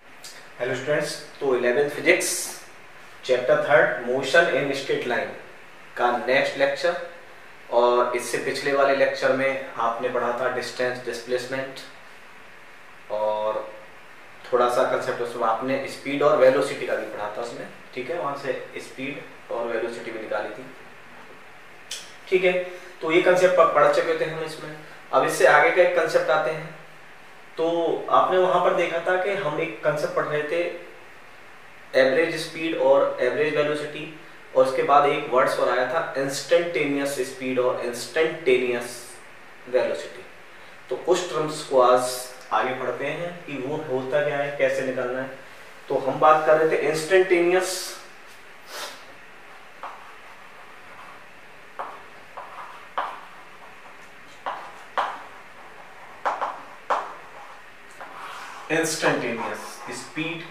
Hello students, तो 11th physics chapter 3 motion in straight line का next lecture. और इससे पिछले वाले लेक्चर में आपने पढ़ा था डिस्टेंस, डिस्प्लेसमेंट और थोड़ा सा कंसेप्ट उसमें आपने स्पीड और वेलोसिटी का भी पढ़ा था उसमें। ठीक है, वहां से स्पीड और वेलोसिटी भी निकाली थी। ठीक है, तो ये कंसेप्ट पढ़ चुके थे हम इसमें। अब इससे आगे का एक कंसेप्ट आते हैं। तो आपने वहां पर देखा था कि हम एक कंसेप्ट पढ़ रहे थे, एवरेज स्पीड और एवरेज वेलोसिटी, और उसके बाद एक वर्ड्स और आया था इंस्टेंटेनियस स्पीड और इंस्टेंटेनियस वेलोसिटी। तो उस टर्म्स को आज आगे पढ़ते हैं कि वो होता क्या है, कैसे निकालना है। तो हम बात कर रहे थे इंस्टेंटेनियस स्पीड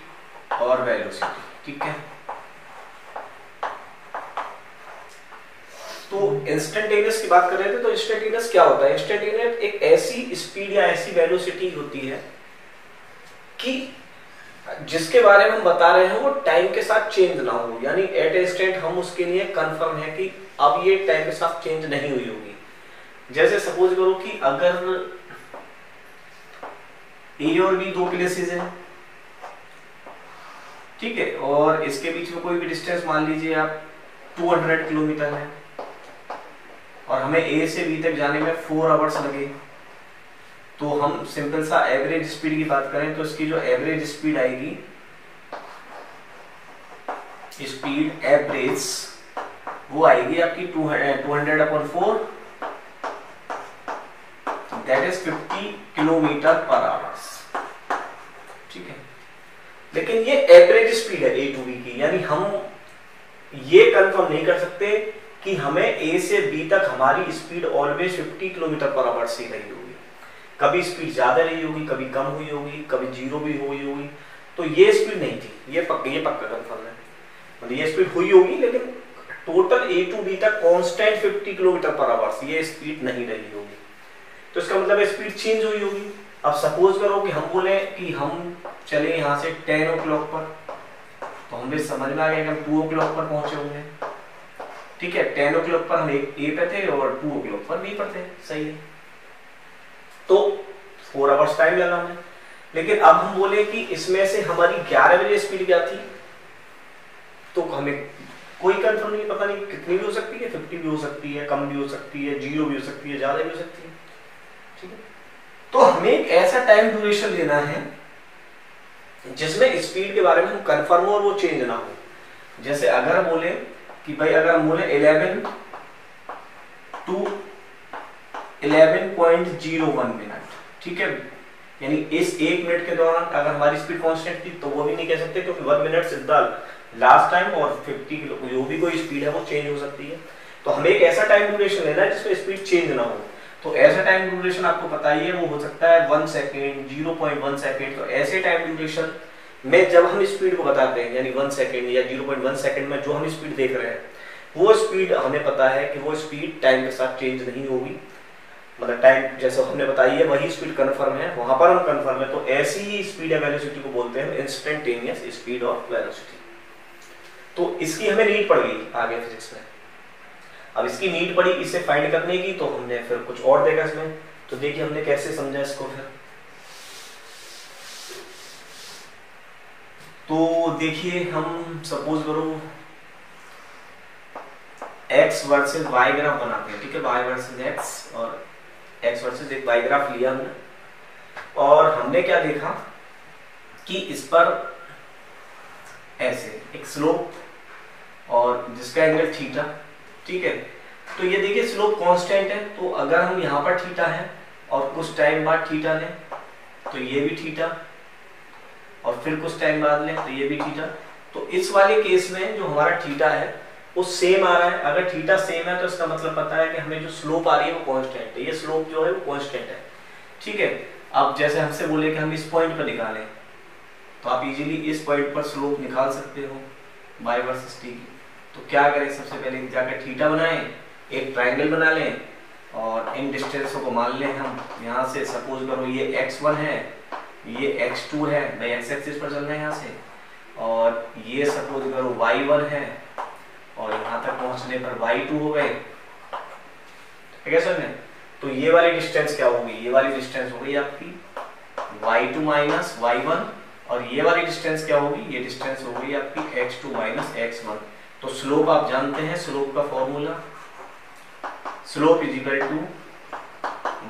और वेलोसिटी। ठीक है, तो इंस्टेंटेनियस की बात कर रहे थे। तो इंस्टेंटेनियस क्या होता है? इंस्टेंटेनियस एक ऐसी स्पीड या ऐसी वेलोसिटी होती है कि जिसके बारे में हम बता रहे हैं वो टाइम के साथ चेंज ना हो, यानी एट ए इंस्टेंट हम उसके लिए कंफर्म है कि अब ये टाइम के साथ चेंज नहीं हुई होगी। जैसे सपोज करो कि अगर ए और बी दो प्लेसेस हैं, ठीक है, और इसके बीच में कोई भी डिस्टेंस मान लीजिए आप 200 किलोमीटर है और हमें ए से बी तक जाने में 4 आवर्स लगे। तो हम सिंपल सा एवरेज स्पीड की बात करें तो इसकी जो एवरेज स्पीड आएगी, स्पीड एवरेज वो आएगी आपकी 200/4, दैट इज 50 किलोमीटर पर आवर्स। ठीक है, लेकिन ये एवरेज स्पीड है ए टू बी की, यानी हम ये कंफर्म नहीं कर सकते कि हमें ए से बी तक हमारी speed always 50 kilometre per hour से रही होगी। कभी स्पीड ज्यादा रही होगी, कभी कम हुई होगी, कभी जीरो भी हुई होगी। तो ये स्पीड नहीं थी, ये पक्का कंफर्म है। मतलब ये स्पीड हुई होगी लेकिन टोटल ए टू बी तक कांस्टेंट 50 किलोमीटर पर आवर ये स्पीड नहीं रही होगी। तो इसका मतलब स्पीड चेंज हुई होगी। अब सपोज करो कि हम बोले कि हम चले यहाँ से 10 o'clock पर, तो हमें समझ में आ गया कि हम 2 o'clock पर पहुंचे होंगे। ठीक है, 10 o'clock पर हम ए पे थे और 2 o'clock पर बी पर थे। सही है, तो 4 आवर्स टाइम लगा हमें। लेकिन अब हम बोले कि इसमें से हमारी 11 बजे स्पीड क्या थी, तो हमें कोई कंफर्म नहीं, पता नहीं कितनी भी हो सकती है, 50 भी हो सकती है, कम भी हो सकती है, जीरो भी हो सकती है, ज्यादा भी हो सकती है। ठीक है, तो हमें एक ऐसा टाइम ड्यूरेशन लेना है जिसमें स्पीड के बारे में हम कंफर्म हो और वो चेंज ना हो। जैसे अगर बोले कि भाई, अगर हम बोले 11 to 11.01 मिनट, ठीक है, यानी इस 1 मिनट के दौरान अगर हमारी स्पीड कांस्टेंट थी तो वो भी नहीं कह सकते, क्योंकि 1 minute is the last time और 50 किलो जो भी कोई स्पीड है वो चेंज हो सकती है। तो हमें एक ऐसा टाइम ड्यूरेशन लेना है जिसमें स्पीड चेंज ना हो। तो ऐसा टाइम ड्यूरेशन आपको पता ही है, वो हो सकता है 1 सेकेंड, 0.1 सेकेंड। तो ऐसे टाइम ड्यूरेशन में जब हम स्पीड को बताते हैं, यानी 1 सेकेंड या 0.1 सेकेंड में जो हम स्पीड देख रहे हैं, वो स्पीड हमें पता है कि वो स्पीड टाइम के साथ चेंज नहीं होगी। मतलब टाइम जैसे हमने बताई है वही स्पीड कंफर्म है, वहां पर हम कंफर्म है। तो ऐसी ही स्पीड या वेलोसिटी को बोलते हैं इंस्टेंटेनियस स्पीड और वेलोसिटी। तो इसकी हमें नीड पड़ गई आगे फिजिक्स में। अब इसकी नीड पड़ी इसे फाइंड करने की, तो हमने फिर कुछ और देखा इसमें। तो देखिए हमने कैसे समझा इसको फिर। तो देखिए, हम सपोज करो x वर्सेस y ग्राफ बनाते हैं। ठीक है, y वर्सेस x और x वर्सेस एक y ग्राफ लिया हमने, और हमने क्या देखा कि इस पर ऐसे एक स्लोप और जिसका एंगल थीटा। ठीक है, तो ये देखिए स्लोप कांस्टेंट है, तो अगर हम यहाँ पर थीटा है और कुछ टाइम बाद थीटा लें तो ये भी थीटा, और फिर कुछ टाइम बाद लें तो ये भी थीटा। तो इस वाले केस में जो हमारा थीटा है वो सेम आ रहा है। अगर थीटा सेम है तो इसका मतलब पता है कि हमें जो स्लोप आ रही है वो कांस्टेंट है, ये स्लोप जो है वो कांस्टेंट है। ठीक है, अब जैसे हमसे बोले कि हम इस पॉइंट पर निकालें, तो आप इजीली इस पॉइंट पर स्लोप निकाल सकते हो y वर्सेस t की। तो क्या करें, सबसे पहले जाकर थीटा बनाएं, एक ट्रायंगल बना लें और इन डिस्टेंसों को मान लें हम। यहाँ से सपोज करो ये x1 है, ये x2 है, मैं x एक्सिस पर चलना है यहाँ से, और ये सपोज करो y1 है, और यहाँ तक पहुंचने पर y2 हो गए, ठीक है सर ने। तो ये वाली डिस्टेंस क्या होगी, ये वाली डिस्टेंस हो गई आपकी y2 माइनस y1, और ये वाली डिस्टेंस क्या होगी, ये डिस्टेंस हो गई आपकी x2 माइनस x1। तो स्लोप आप जानते हैं, स्लोप का formula slope is equal to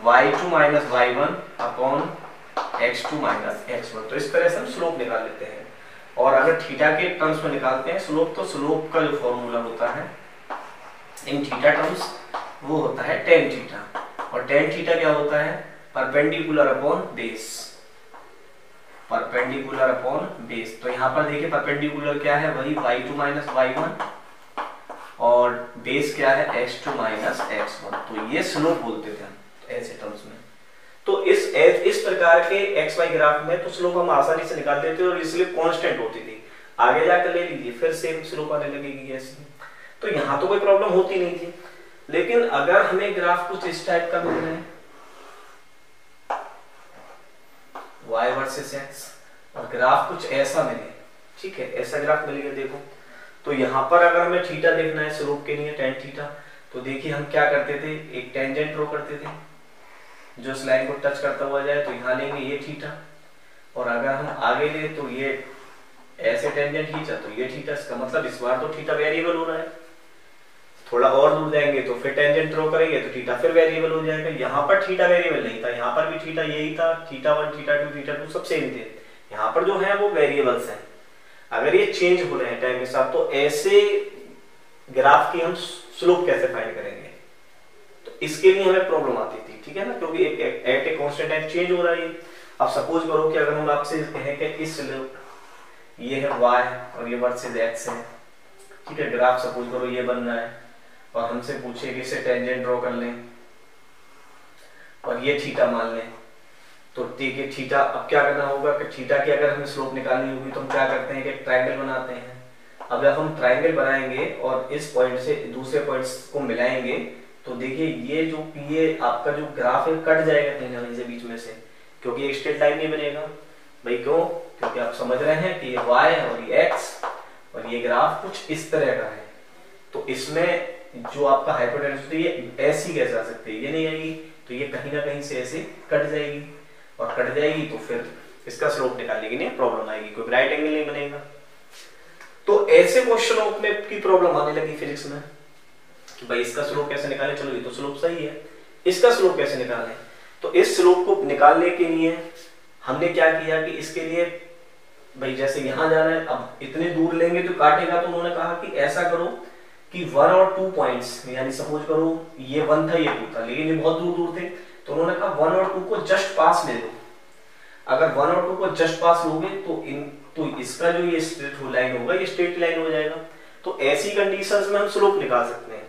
y2 minus y1 upon x2 minus x1। तो इस तरह से हम स्लोप निकाल लेते हैं। और अगर थीटा के टर्म्स में निकालते हैं स्लोप, तो स्लोप का जो फॉर्मूला होता है इन थीटा टर्म्स वो होता है tan थीटा, और tan थीटा क्या होता है, perpendicular upon base, perpendicular upon base. तो यहाँ पर देखिए परपेंडिकुलर क्या है, वही y2 माइनस y1, और बेस क्या है x2 माइनस x1। तो ये स्लोप बोलते थे हम ऐसे टर्म्स में। तो इस प्रकार के एक्स वाई ग्राफ में तो स्लोप हम आसानी से निकाल देते थे, और इसलिए कांस्टेंट होती थी। आगे जाकर ले लीजिए फिर सेम स्लोप आने लगेगी ऐसे, तो यहाँ तो कोई प्रॉब्लम होती नहीं थी। लेकिन अगर हमें ग्राफ कुछ इस टाइप का मिल रहा है y वर्सेस x, और ग्राफ कुछ ऐसा मिले, ठीक है, ऐसा ग्राफ मिल गया देखो। तो यहाँ पर अगर हमें थीटा देखना है स्लोप के लिए tan थीटा, तो देखिए हम क्या करते थे, एक टेंजेंट ड्रॉ करते थे जो इस लाइन को टच करता हुआ जाए, तो यहाँ लेंगे ये थीटा, और अगर हम आगे ले तो ये ऐसे टेंजेंट खींचा तो ये थीटा। इसका मतलब इस बार तो थीटा वेरिएबल हो रहा है, थोड़ा और दूर जाएंगे तो फिर टेंजेंट ड्रॉ करेंगे तो थीटा फिर वेरिएबल हो जाएगा। यहाँ पर थीटा वेरिएबल नहीं था, यहाँ पर भी थीटा यही था, θ1 θ2 θ2 सब सेम थे। यहाँ पर जो है वो वेरिएबल्स हैं। अगर ये चेंज हो रहे हैं टाइम के साथ, तो ऐसे ग्राफ की हम स्लोप कैसे फाइंड करेंगे, तो इसके लिए हमें प्रॉब्लम आती थी, ठीक है ना, क्योंकि at a constant time change हो रहा है। अब सपोज करो कि अगर हम आपसे कहें कि इस ये है y और ये वर्सेस x है, ठीक है, ग्राफ सपोज करो ये बन रहा है, और हमसे पूछे कि इसे टेंजेंट ड्रॉ कर लें और ये थीटा मान लें, तो देखिए थीटा अब क्या करना होगा कि थीटा की अगर हमें स्लोप निकालनी होगी तो हम क्या करते हैं कि ट्रायंगल बनाते हैं। अब जब हम ट्रायंगल बनाएंगे और इस पॉइंट से दूसरे पॉइंट्स को मिलाएंगे, तो देखिए ये आपका जो ग्राफ है कट जाएगा कहीं ना कहीं से बीच में से, क्योंकि एक स्ट्रेट लाइन नहीं बनेगा भाई। क्यों? क्योंकि आप समझ रहे हैं कि ये y और ये x और ये ग्राफ कुछ इस तरह का है, तो इसमें जो आपका हाइपोटेन्यूज होती है ये ऐसी कैसे आ सकती है, ये नहीं आएगी, तो ये कहीं ना कहीं से ऐसे कट जाएगी, और कट जाएगी तो फिर इसका स्लोप निकालने की नहीं प्रॉब्लम आएगी, कोई राइट एंगल नहीं बनेगा। तो ऐसे क्वेश्चनों में की प्रॉब्लम आने लगी फिजिक्स में कि भाई इसका स्लोप कैसे निकालें, चलो ये तो स्लोप सही है, इसका स्लोप कैसे निकालें। तो इस स्लोप को निकालने के लिए हमने क्या किया कि इसके लिए भाई जैसे यहां जाना है, अब इतने दूर लेंगे तो काटेगा, तो उन्होंने कहा कि ऐसा करो कि 1 और 2 पॉइंट्स, यानी सपोज करो ये 1 था ये 2 था, लेकिन ये बहुत दूर दूर थे, तो उन्होंने कहा 1 और 2 को जस्ट पास ले लो। अगर 1 और 2 को जस्ट पास लोगे तो इसका जो ये स्ट्रेट लाइन होगा ये स्ट्रेट लाइन हो जाएगा। तो ऐसी कंडीशंस में हम स्लोप निकाल सकते हैं।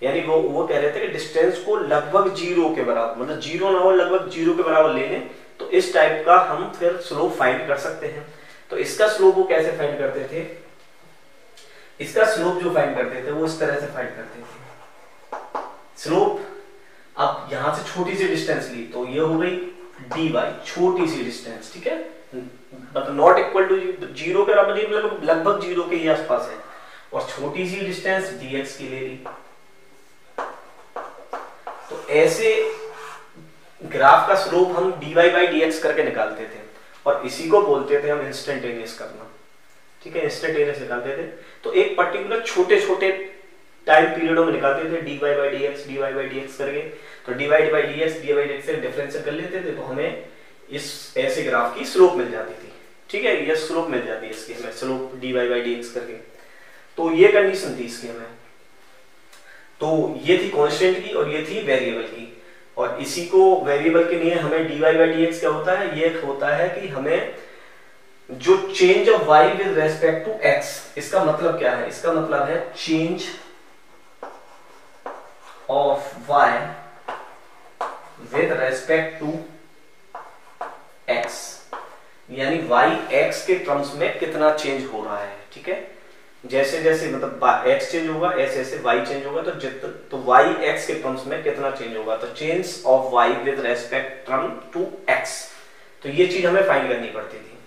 यानी वो कह रहे थे कि डिस्टेंस को लगभग 0 के बराबर, मतलब 0 ना हो, लगभग 0 के बराबर ले लें, तो इस टाइप का हम फिर स्लोप फाइंड कर सकते हैं। तो इसका स्लोप वो कैसे फाइंड करते थे, इसका स्लोप जो फाइंड करते थे वो इस तरह से फाइंड करते थे। स्लोप अब यहां से छोटी सी डिस्टेंस ली तो ये हो गई dy, छोटी सी डिस्टेंस, ठीक है, मतलब नॉट इक्वल टू 0 के बराबर, मतलब लगभग 0 के ही आसपास है, और छोटी सी डिस्टेंस dx की ले ली। तो ऐसे ग्राफ का स्लोप हम dy बाई dx करके निकालते थे, और इसी को बोलते थे हम इंस्टेंटेनियस करना, ठीक है, इंस्टेंटेनियस निकालते थे। तो एक पर्टिकुलर छोटे छोटे टाइम पीरियडों में निकालते थे dy बाई dx करके। तो dy बाई dx से डिफरेंशिएट कर लेते थे, तो हमें इस ऐसे ग्राफ की स्लोप मिल जाती थी, ठीक है, ये स्लोप मिल जाती है इसकी हमें, स्लोप dy बाई dx करके। तो ये कंडीशन थी इसकी हमें। तो ये थी कांस्टेंट की और ये थी वेरिएबल की। और इसी को वेरिएबल के लिए हमें dy बाई dx क्या होता है, ये होता है कि हमें जो change of y with respect to x, इसका मतलब क्या है, इसका मतलब है change of y with respect to x, यानी y x के टर्म्स में कितना चेंज हो रहा है, ठीक है। जैसे जैसे मतलब x चेंज होगा ऐसे ऐसे y चेंज होगा, तो y x के टर्म्स में कितना चेंज होगा, तो change of y with respect term to x। तो ये चीज हमें फाइंड करनी पड़ती थी।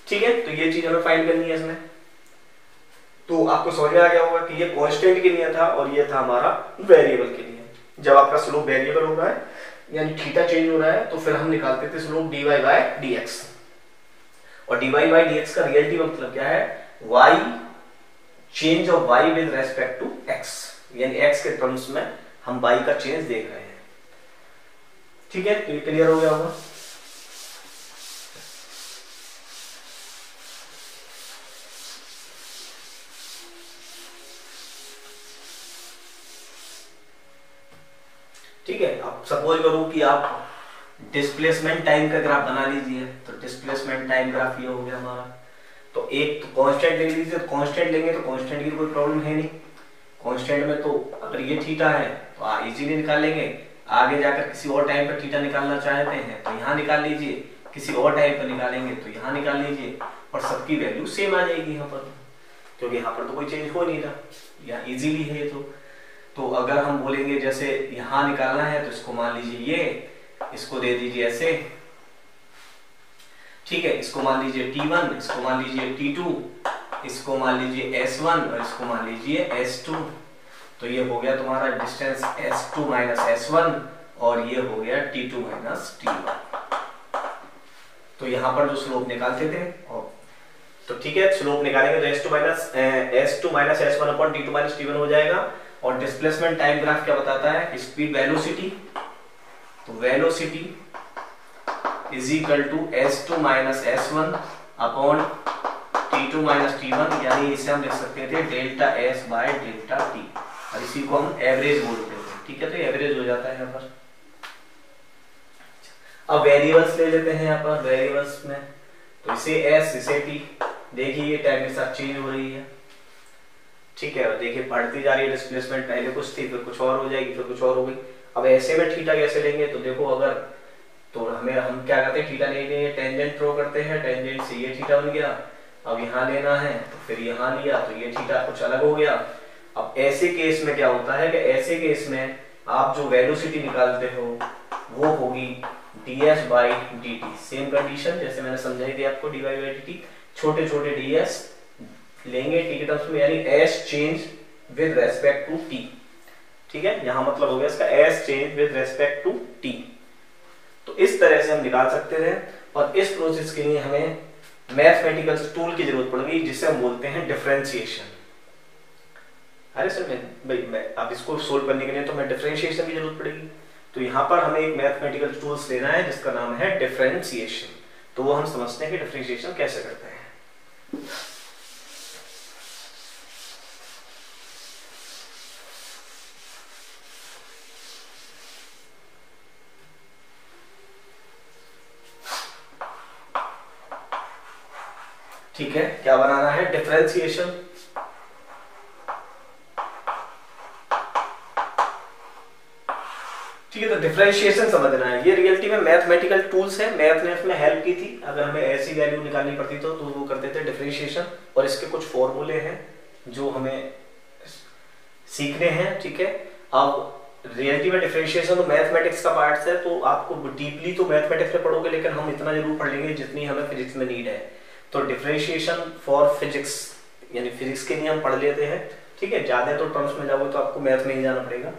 ठीक है, तो ये चीज हमें फाइंड करनी है इसमें। तो आपको समझ में आ गया होगा कि ये कांस्टेंट के लिए था और ये था हमारा वेरिएबल के लिए। जब आपका स्लोप वेरिएबल हो रहा है यानी थीटा चेंज हो रहा है तो फिर हम निकालते थे स्लोप dy बाय dx। और dy बाय dx का रियलिटी मतलब क्या है, y change of y with respect to x, यानी x के टर्म्स में हम y का चेंज देख रहे हैं। ठीक है, तो ये क्लियर हो गया होगा। ठीक है, अब सपोज करो कि आप डिस्प्लेसमेंट टाइम का ग्राफ बना लीजिए, तो डिस्प्लेसमेंट टाइम ग्राफ ये हो गया हमारा। तो एक तो कांस्टेंट ले लीजिए, तो कांस्टेंट लेंगे तो कांस्टेंट की कोई प्रॉब्लम है नहीं। कांस्टेंट में तो अगर ये थीटा है तो इजीली निकाल लेंगे। आगे जाकर किसी और टाइम पर थीटा निकालना चाहते हैं तो यहाँ निकाल लीजिए, किसी और टाइम पर निकालेंगे तो यहाँ निकाल लीजिए, और सबकी वैल्यू सेम आ जाएगी यहाँ पर, क्योंकि यहाँ पर तो कोई चेंज हो नहीं रहा, यहाँ इजीली है। तो अगर हम बोलेंगे जैसे यहाँ निकालना है तो इसको मान लीजिए ये, इसको दे दीजिए ऐसे। ठीक है, इसको मान लीजिए T1, इसको मान लीजिए T2, इसको मान लीजिए S1 और इसको मान लीजिए S2। तो ये हो गया तुम्हारा डिस्टेंस S2 माइनस S1 और ये हो गया T2 माइनस T1। तो यहाँ पर जो स्लोप निकालते थे, तो ठीक है स्लोप निकालेंगे तो S2 minus S1 upon T2 minus T1 हो जाएगा। और डिस्प्लेसमेंट टाइम ग्राफ क्या बताता है, स्पीड वेलोसिटी, तो velocity is equal to S2 minus S1 upon T2 minus T1, यानी इसे हम लिख सकते थे delta S by delta T, और इसी को हम एवरेज बोलते हैं। ठीक है, तो एवरेज हो जाता है यहाँ पर। अब वेरिएबल्स ले लेते हैं यहाँ पर, वेरिएबल्स में तो इसे S इसे T, देखिए ये टाइम के साथ चेंज हो रही है। ठीक है, देखिए बढ़ती जा रही है डिस्प्लेसमेंट, पहले कुछ थी फिर कुछ और हो जाएगी फिर कुछ और हो गई। अब ऐसे में थीटा कैसे लेंगे, तो देखो अगर तो हम क्या करते हैं, थीटा नहीं लेंगे, टेंजेंट ड्रॉ करते हैं, टेंजेंट से ये थीटा बन गया। अब यहाँ लेना है तो फिर यहाँ लिया तो ये थीटा कुछ अलग हो गया। अब ऐसे केस में क्या होता है कि ऐसे केस में आप जो वेलोसिटी निकालते हो वो होगी ds by dt। Same condition जैसे मैंने समझाई थी आपको, dy बाई dt, छोटे छोटे ds लेंगे t के टर्म्स में, यानी s change with respect to t। ठीक है, यहां मतलब हो गया इसका s change with respect to t। तो इस तरह से हम निकाल सकते थे, और इस प्रोसेस के लिए हमें मैथमेटिकल टूल की जरूरत पड़ेगी जिसे हम बोलते हैं डिफरेंशिएशन। अरे सर मैं अब इसको सोल्व करने के लिए तो हमें डिफरेंशिएशन की जरूरत पड़ेगी। तो यहाँ पर हमें एक मैथमेटिकल टूल्स लेना है जिसका नाम है डिफरेंशिएशन। तो वो हम समझते हैं कि डिफरेंशिएशन कैसे करते हैं। ठीक है, क्या बनाना है, डिफरेंशिएशन। ठीक है, तो डिफरेंशिएशन समझना है। ये रियलिटी में मैथमेटिकल टूल्स है, मैथ ने इसमें हेल्प की थी। अगर हमें ऐसी वैल्यू निकालनी पड़ती तो वो करते थे डिफरेंशिएशन, और इसके कुछ फॉर्मूले हैं जो हमें सीखने हैं। ठीक है, अब रियलिटी में डिफरेंशिएशन तो मैथमेटिक्स का पार्ट है, तो आपको डीपली तो मैथमेटिक्स में पढ़ोगे, लेकिन हम इतना जरूर पढ़ लेंगे जितनी हमें फिजिक्स में नीड है। तो डिफरेंशिएशन फॉर फिजिक्स, यानी फिजिक्स के लिए हम पढ़ लेते हैं। ठीक है, ज्यादा तो टर्म्स में जाओगे तो आपको मैथ में ही जाना पड़ेगा,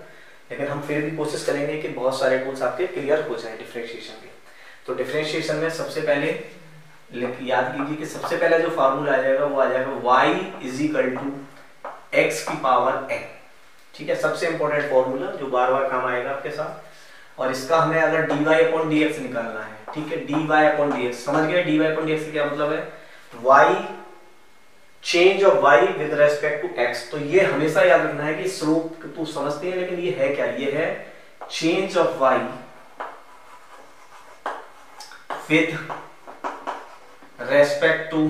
लेकिन हम फिर भी कोशिश करेंगे कि बहुत सारे टूल्स आपके क्लियर हो जाए डिफरेंशिएशन के। तो डिफरेंशिएशन में सबसे पहले याद कीजिए कि सबसे पहले जो फार्मूला आ जाएगा वो आ जाएगा y is equal to x की पावर n। ठीक है, सबसे इंपॉर्टेंट फार्मूला जो बार बार काम आएगा आपके साथ। और इसका हमें अगर dy अपॉन dx निकालना है, ठीक है, dy अपॉन dx समझ गए। dy अपॉन dx क्या मतलब है, y change of y with respect to x। तो ये हमेशा याद रखना है कि स्लोप तो समझते हैं, लेकिन ये है क्या, ये है change of y with respect to,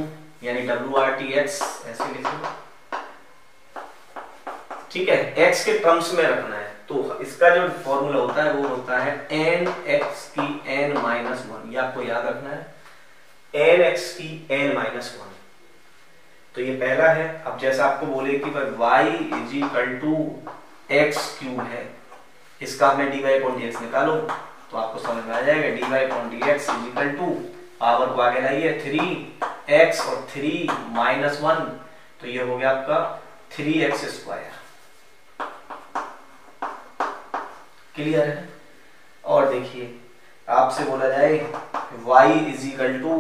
यानी WRTX ऐसे लिखो। ठीक है, x के टर्म्स में रखना है। तो इसका जो फॉर्मूला होता है वो होता है nx की n-1, ये आपको याद रखना है, nx की n-1। तो ये पहला है। अब जैसा आपको बोले कि y is equal to x cube है, इसका हमें dy अपॉन dx निकालो, तो आपको समझ में आ जाएगा dy upon dx is equal to, power को आगे लाइए 3x और 3 माइनस 1, तो ये हो गया आपका 3x स्क्वायर। क्लियर है? और देखिए आपसे बोला जाए y is equal to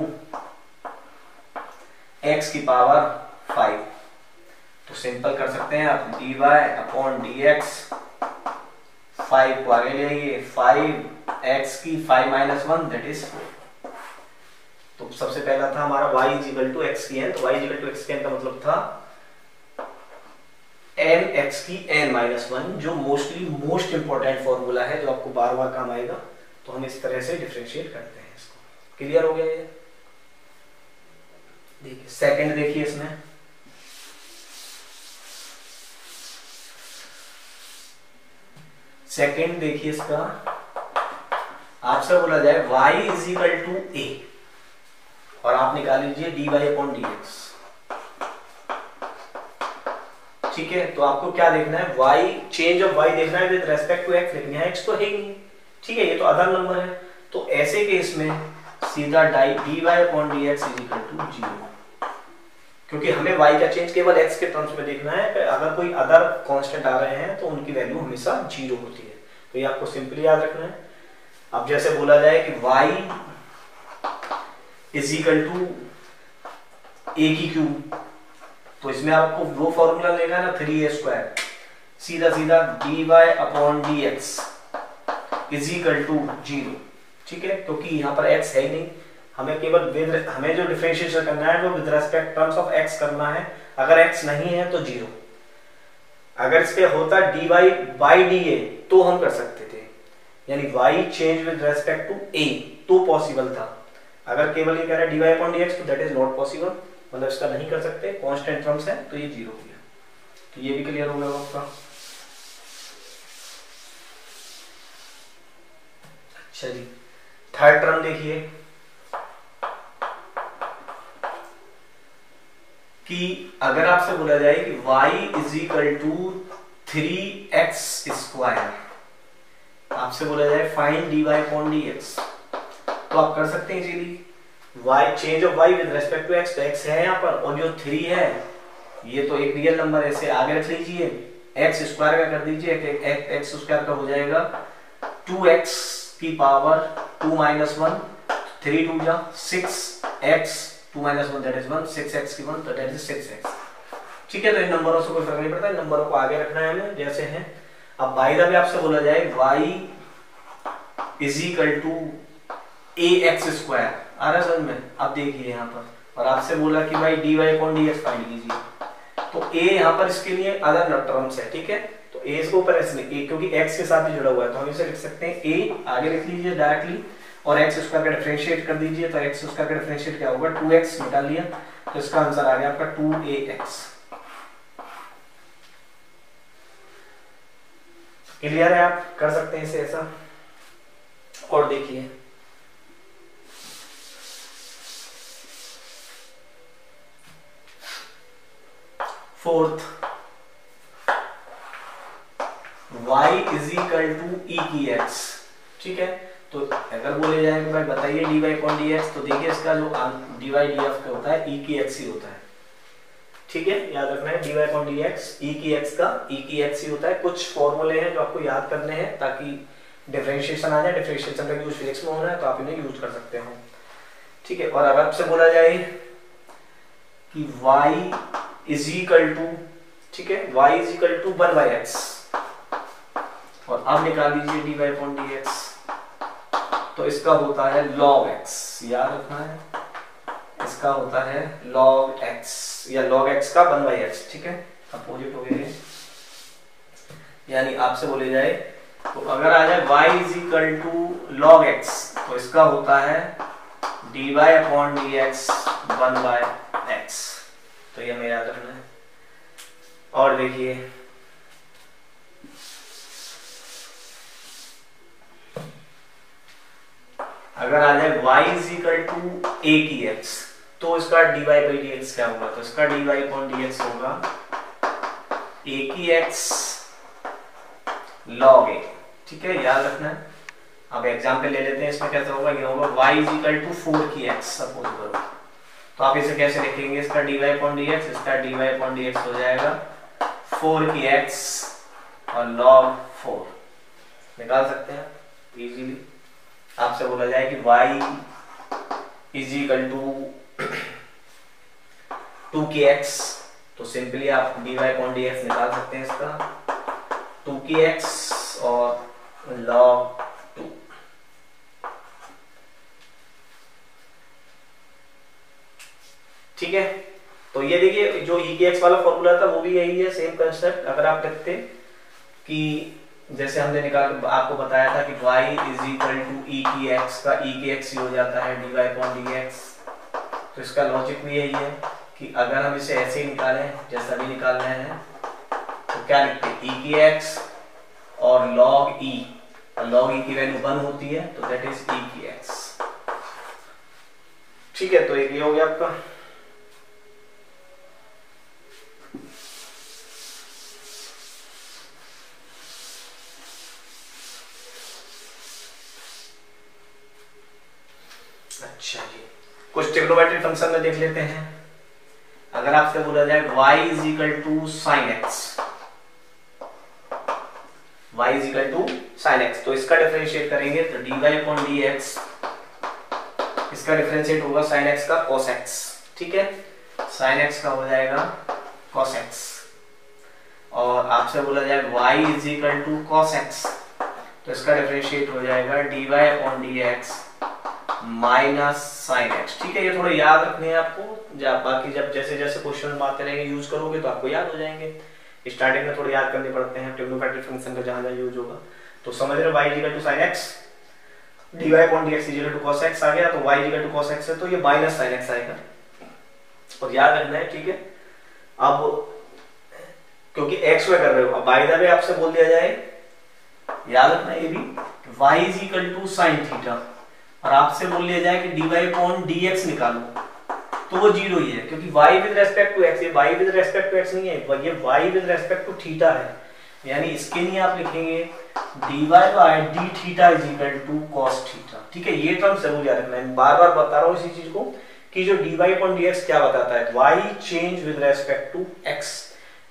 x की पावर 5, तो सिंपल कर सकते हैं आप dy अपॉन dx, 5 को आगे ले आइए, 5x की 5 माइनस 1 दैट इज 4। तो सबसे पहला था हमारा y is equal to x की n, तो y is equal to x की n का मतलब था n x की n माइनस 1, जो मोस्ट इंपॉर्टेंट फॉर्मूला है जो आपको बार बार काम आएगा। तो हम इस तरह से डिफरेंशिएट करते हैं इसको। क्लियर हो गया ये? देखिए सेकंड देखिए इसमें, सेकंड देखिए इसका, आपसे बोला जाए y is equal to a और आप निकाल लीजिए dy अपॉन dx। ठीक है, तो आपको क्या देखना है, y चेंज ऑफ y देखना है विद रेस्पेक्ट टू x, लेकिन यहाँ x तो है ही नहीं। ठीक है, ये तो अदर नंबर है, तो ऐसे केस में सीधा dy upon dx is equal to 0, क्योंकि हमें y का चेंज केवल x के टर्म्स में देखना है। अगर कोई अदर कांस्टेंट आ रहे हैं तो उनकी वैल्यू हमेशा 0 होती है, तो ये आपको सिंपली याद रखना है। अब जैसे बोला जाए कि y is equal to a की क्यूब, तो इसमें आपको वो फॉर्मूला लेगा ना 3a स्क्वायर, सीधा सीधा dy upon dx is equal to 0। ठीक है, क्योंकि यहाँ पर x है ही नहीं, हमें केवल हमें जो डिफरेंशिएशन करना है वो with respect terms of x करना है। अगर x नहीं है तो 0। अगर इस पे होता dy बाई dA तो हम कर सकते थे, यानी y change with respect to a तो पॉसिबल था। अगर केवल ये कह रहा है dy अपॉन dx तो दैट इज नॉट पॉसिबल, मतलब इसका नहीं कर सकते, कांस्टेंट टर्म्स है तो ये 0 हो गया। तो ये भी क्लियर हो गया आपका। अच्छा जी, थर्ड टर्म देखिए कि अगर आपसे बोला जाए कि y is equal to 3x square, आपसे बोला जाए फाइंड dy अपॉन dx, तो आप कर सकते हैं easily. y change of y with respect to x, तो x है यहाँ पर, और जो 3 है ये तो एक रियल नंबर, ऐसे आगे रख लीजिए, x स्क्वायर का कर दीजिए, x स्क्वायर का हो जाएगा 2x की पावर 2 माइनस 1, 3 2 जा 6x 2 minus 1 that is 1, 6x की 1 तो दैट इज 6x। ठीक है, तो इन नंबरों से कोई फर्क नहीं पड़ता, इन नंबरों को आगे रखना है हमें जैसे हैं। अब बाय द वे आपसे बोला जाए y is equal to ax square, आ रहा है समझ में? अब देखिए यहाँ पर, और आपसे बोला कि भाई dy अपॉन dx फाइंड कीजिए, तो a यहाँ पर इसके लिए अदर टर्म्स है। ठीक है, तो a इसके ऊपर ऐसे नहीं, क्योंकि x के साथ ही जुड़ा हुआ है, तो हम इसे लिख सकते हैं a, आगे लिख लीजिए डायरेक्टली, और x स्क्वायर का डिफरेंशिएट कर दीजिए, तो x स्क्वायर का डिफरेंशिएट क्या होगा, 2x निकाल लिया, तो इसका आंसर आ गया आपका 2ax। क्लियर है? आप कर सकते हैं इसे ऐसा। और देखिए fourth, y is equal to e की x। ठीक है, तो अगर बोले जाए कि भाई बताइए dy अपॉन dx, तो देखिए इसका जो dy df का होता है e की x ही होता है। ठीक है, याद रखना है dy अपॉन dx e की x का e की x ही होता है। कुछ फॉर्मूले हैं जो आपको याद करने हैं ताकि डिफरेंशिएशन आ जाए, डिफरेंशिएशन का यूज फिजिक्स में होना है तो आप इन्हें यूज कर सकते हो। ठीक है, और अगर आपसे बोला जाए कि y इज इक्वल टू, ठीक है, y is equal to 1/x, और अब निकाल लीजिए dy अपॉन dx, तो इसका होता है log x, याद रखना है, इसका होता है log x या log x का 1/x। ठीक है, अपोजिट हो गया है, यानी आपसे बोले जाए तो अगर आ जाए y is equal to log x, तो इसका होता है dy अपॉन dx 1/x, तो ये हमें याद रखना है। और देखिए अगर आ जाए y is equal to a की x, तो इसका dy बाई dx क्या होगा, तो इसका dy अपॉन dx होगा a की x log a। ठीक है, याद रखना है। अब एग्जाम्पल ले लेते हैं, इसमें कैसा होगा, ये होगा y इज इक्वल टू 4 की x सपोज करो। तो आप इसे कैसे लिखेंगे, इसका dy अपॉन dx, इसका dy अपॉन dx हो जाएगा 4 की x और log 4 निकाल सकते हैं इजीली। आपसे बोला जाए कि y इज इक्वल टू 2 की x, तो सिंपली आप dy अपॉन dx निकाल सकते हैं इसका 2 की x और log 2। ठीक है, तो ये देखिए जो e की x वाला फॉर्मूला था वो भी यही है, सेम कंसेप्ट। अगर आप लिखते कि जैसे हमने निकाल आपको बताया था कि y is equal to e की x का e की x ही हो जाता है dy अपॉन dx, तो इसका लॉजिक भी यही है कि अगर हम इसे ऐसे ही निकालें जैसा भी निकाल रहे हैं तो क्या लिखते हैं, e की x और log e, और log e की वैल्यू 1 होती है तो दैट इज e की x। ठीक है, तो एक ये हो गया आपका। अच्छा जी, कुछ ट्रिग्नोमेट्रिक फंक्शन में देख लेते हैं। अगर आपसे बोला जाए y is equal to sine x, y is equal to sine x, तो इसका डिफरेंशिएट करेंगे तो dy अपॉन dx, इसका डिफरेंशिएट होगा साइन एक्स का cos x। ठीक है, साइन एक्स का हो जाएगा cos x, और आपसे बोला जाए y is equal to cos x, तो इसका डिफरेंशिएट हो जाएगा dy upon dx minus sine x. ठीक है, ये थोड़ा याद रखने हैं आपको, बाकी जब जैसे जैसे क्वेश्चन आते रहेंगे यूज करोगे तो आपको याद हो जाएंगे। स्टार्टिंग में थोड़े याद करने पड़ते हैं ट्रिग्नोमेट्रिक फंक्शन का जहां जहां यूज होगा। तो समझ रहे हो y equal to sin x, dy upon dx equal to cos x आ गया, तो y equal to cos x है तो ये माइनस sin x आएगा, और याद रखना है। ठीक है, अब क्योंकि x में कर रहे हो, अब बाय द वे आपसे बोल दिया जाए, याद रखना ये भी y is equal to sin theta, और आपसे बोल लिया जाए कि dy अपॉन dx निकालो, तो वो जीरो ही है, क्योंकि y with respect to x, ये y with respect to x नहीं है, ये y with respect to theta है। यानी इसके लिए आप लिखेंगे dy by d theta is equal to cos theta. ठीक है, ये टर्म जरूर याद रखना है, बार बार बता रहा हूँ इसी चीज को कि जो dy अपॉन dx क्या बताता है, y change with respect to x,